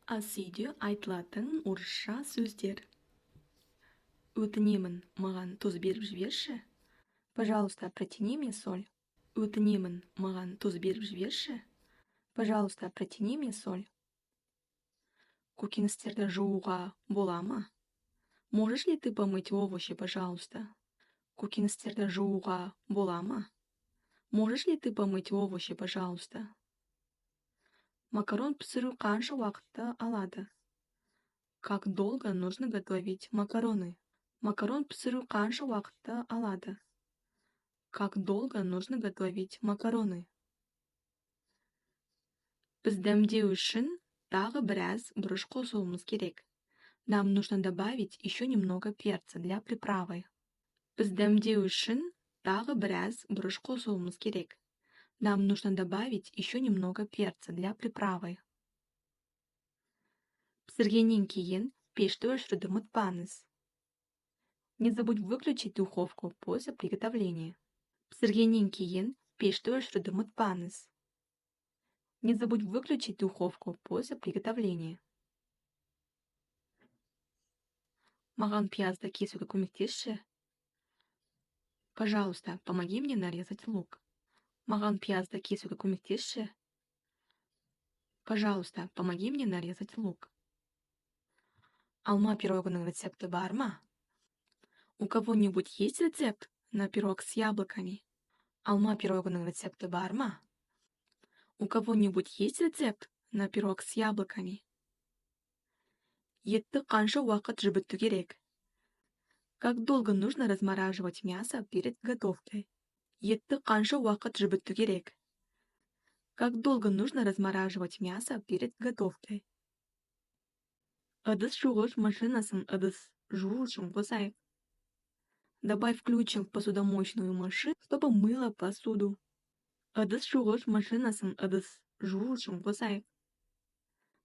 Ас үйде айтылатын орысша сөздер. Өтінемін, маған тұз беріп жіберші. Пожалуйста, протяни мне соль. Өтінемін, маған тұз беріп жіберші. Пожалуйста, протяни мне соль. Көкөністерді жууға бола ма? Можешь ли ты помыть овощи, пожалуйста? Көкөністерді жууға бола ма? Можешь ли ты помыть овощи, пожалуйста? Макарон пісіру қанша уақытты алады? Как долго нужно готовить макароны? Макарон пісіру қанша уақытты алады? Как долго нужно готовить макароны? Біз дәмдеу үшін тағы біраз бұрыш қосуымыз керек. Нам нужно добавить еще немного перца для приправы. Біз дәмдеу үшін тағы біраз бұрыш қосуымыз керек. Нам нужно добавить еще немного перца для приправы. Пісіргеннен кейін пешті өшіруді ұмытпаңыз. Не забудь выключить духовку после приготовления. Пісіргеннен кейін пешті өшіруді ұмытпаңыз. Не забудь выключить духовку после приготовления. Маған пиязды кесуге көмектесші. Пожалуйста, помоги мне нарезать лук. Маған пиязды кесуге көмектесші. Пожалуйста, помоги мне нарезать лук. Алма пирогының рецепті бар ма? У кого-нибудь есть рецепт на пирог с яблоками? Алма пирогының рецепті бар ма? У кого-нибудь есть рецепт на пирог с яблоками? Етті қанша уақыт жібіту керек? Как долго нужно размораживать мясо перед готовкой? Етті қанша уақыт жібіту керек? Как долго нужно размораживать мясо перед готовкой? Ыдыс жуғыш машинасын ыдыс жуу үшін қосайық. Добавь ключик в посудомоечную машину, чтобы мыло посуду. Ыдыс жуғыш машинасын ыдыс жуу үшін қосайық.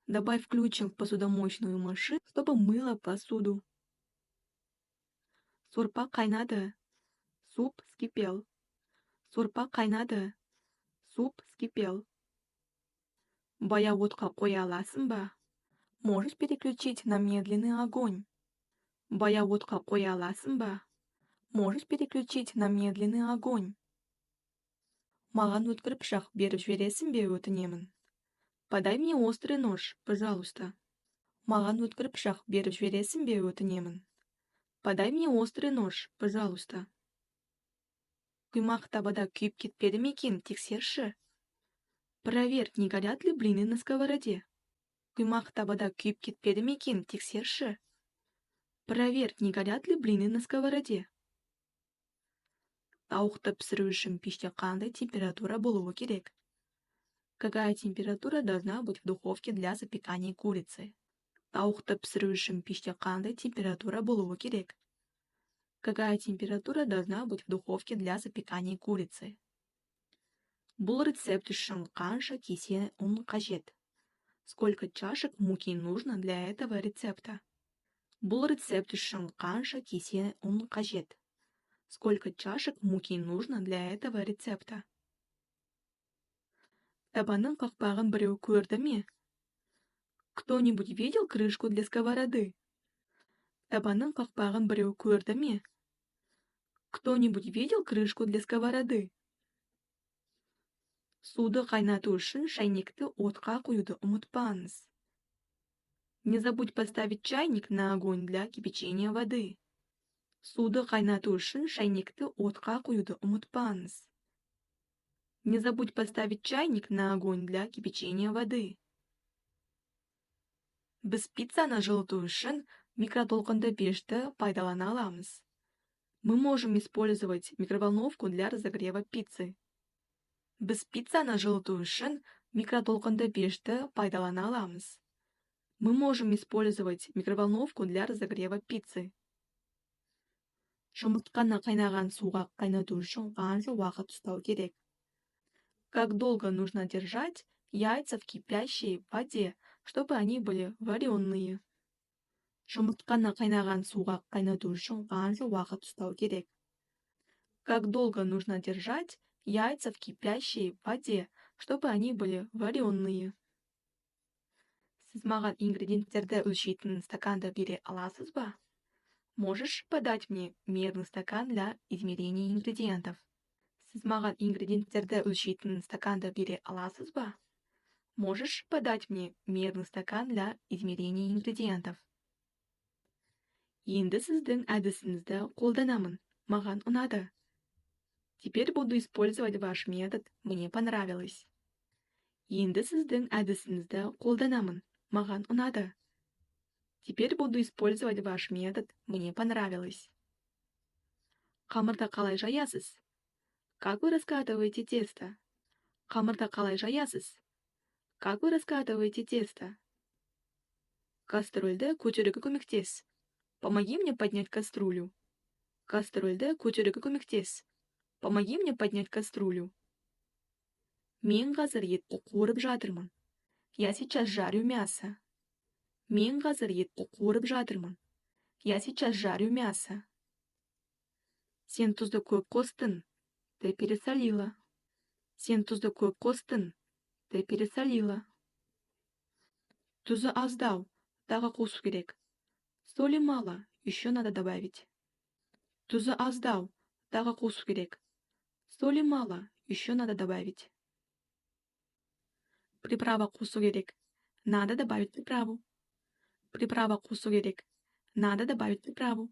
Добавь ключик в посудомоечную машину, чтобы мыло посуду. Сорпа қайнады. Суп вскипел. Сорпа қайнады. Суп вскипел. Баяу отқа қоя аласың ба? Можешь переключить на медленный огонь. Баяу отқа қоя аласың ба? Можешь переключить на медленный огонь. Маған өткір пышақ беріп жібересің бе, өтінемін? Подай мне острый нож, пожалуйста. Маған өткір пышақ беріп жібересің бе, өтінемін? Подай мне острый нож, пожалуйста. Құймақ табада күйіп кетпеді ме екен, тексерші. Проверь, не горят ли блины на сковороде. Құймақ табада күйіп кетпеді ме екен, тексерші. Проверь, не горят ли блины на сковороде. Тауықты пісіру үшін пеште қандай температура болуы керек? Какая температура должна быть в духовке для запекания курицы? Тауықты пісіру үшін пеште қандай температура болуы керек? Какая температура должна быть в духовке для запекания курицы? Бұл рецепт үшін қанша кесе ұн қажет? Сколько чашек муки нужно для этого рецепта? Бұл рецепт үшін қанша кесе ұн қажет? Сколько чашек муки нужно для этого рецепта? Табанның қақпағын біреу көрді ме? Кто-нибудь видел крышку для сковороды? Табанның қақпағын біреу көрді ме? Кто-нибудь видел крышку для сковороды? Суды қайнату үшін шайнекті отқа қоюды ұмытпаңыз. Не забудь поставить чайник на огонь для кипячения воды. Суды қайнату үшін шайнекті отқа қоюды ұмытпаңыз. Не забудь поставить чайник на огонь для кипячения воды. Біз пиццаны жылыту үшін микротолқынды пешті пайдалана аламыз. Мы можем использовать микроволновку для разогрева пиццы. Біз пиццаны жылыту үшін микротолқынды пешті пайдалана аламыз. Мы можем использовать микроволновку для разогрева пиццы. Жұмыртқаны қайнаған суға қайнату үшін қанша уақыт ұстау керек? Как долго нужно держать яйца в кипящей воде, чтобы они были вареные? Жұмыртқаны қайнаған суға қайнату үшін қанша уақыт ұстау керек? Как долго нужно держать яйца в кипящей воде, чтобы они были вареные? Сіз маған ингредиенттерді өлшейтін стаканды бере аласыз ба? Можешь подать мне мерный стакан для измерения ингредиентов? Сіз маған ингредиенттерді өлшейтін стаканды бере аласыз ба? Можешь подать мне мерный стакан для измерения ингредиентов? Енді сіздің әдісіңізді қолданамын. Маған ұнады. Теперь буду использовать ваш метод. Мне понравилось. Енді сіздің әдісіңізді қолданамын. Маған ұнады. Теперь буду использовать ваш метод. Мне понравилось. Қамырды қалай жаясыз? Как вы раскатываете тесто? Қамырды қалай жаясыз? Как вы раскатываете тесто? Кастрөлді көтеруге көмектес. Помоги мне поднять кастрюлю. Кастрөлді көтеруге көмектес. Помоги мне поднять кастрюлю. Мен қазір етті қуырып жатырмын. Я сейчас жарю мясо. Мен қазір етті қуырып жатырмын. Я сейчас жарю мясо. Сен тұзды көп қостың. Ты пересолила. Сен тұзды көп қостың. Ты пересолила. Тұзы аздау. Тағы қосу керек. Соли мало. Еще надо добавить. Тұзы аздау. Тағы қосу керек. Соли мало. Еще надо добавить. Приправа қосу керек. Надо добавить приправу. Приправа қосу керек. Надо добавить приправу.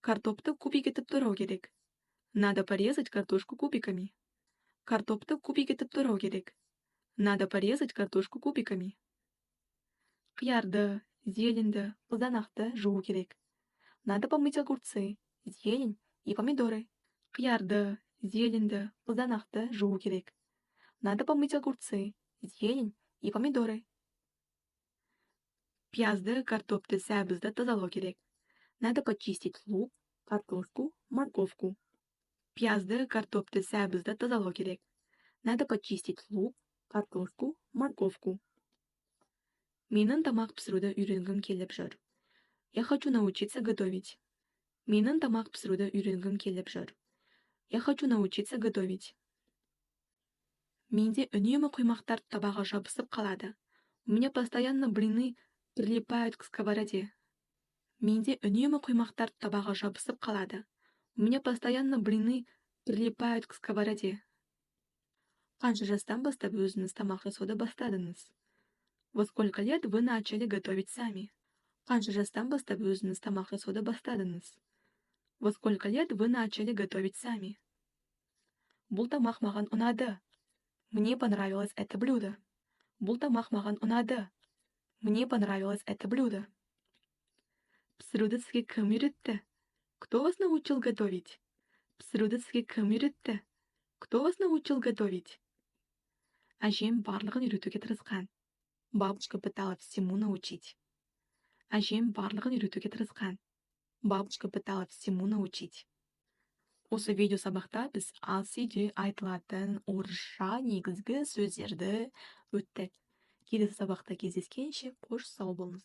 Картопты кубик етіп тұру керек. Надо порезать картошку кубиками. Картопты кубик етіп тұру керек. Надо порезать картошку кубиками. Қиярды, зеленді, қызанақты жуу керек. Надо помыть огурцы, зелень и помидоры. Қиярды, зеленді, қызанақты жуу керек. Надо помыть огурцы, зелень и помидоры. Пиязды, картопты, сәбізді тазалау керек. Надо почистить лук, картошку, морковку. Пиязды, картопты, сәбізді тазалау керек. Надо почистить лук, картошку, морковку. Менің тамақ пісіруді үйренгім келіп жүр. Я хочу научиться готовить. Менің тамақ пісіруді үйренгім келіп жүр. Я хочу научиться готовить. Менде үнемі құймақтар табаға жабысып қалады. У меня постоянно блины прилипают к сковороде. Менде үнемі құймақтар табаға жабысып қалады. У меня постоянно блины прилипают к сковороде. Қанша жастан бастап өзіңіз тамақ жасауды бастадыңыз? Во сколько лет вы начали готовить сами? Қанша жастан бастап өзіңіз тамақ жасауды бастадыңыз? Во сколько лет вы начали готовить сами? Бұл тамақ маған ұнады. Мне понравилось это блюдо. Бұл тамақ маған ұнады. Мне понравилось это блюдо. Пісіруді сізге кім үйретті? Кто вас научил готовить? Пісіруді сізге кім үйретті? Кто вас научил готовить? Әжем барлығын үйретуге тырысқан. Бабушка пыталась всему научить. Әжем барлығын үйретуге тырысқан. Бабушка пыталась всему научить. Осы видео сабақта біз алсиде айтылатын орысша негізгі сөздерді өттік. Келесі сабақта кездескенше қош сау болыңыз.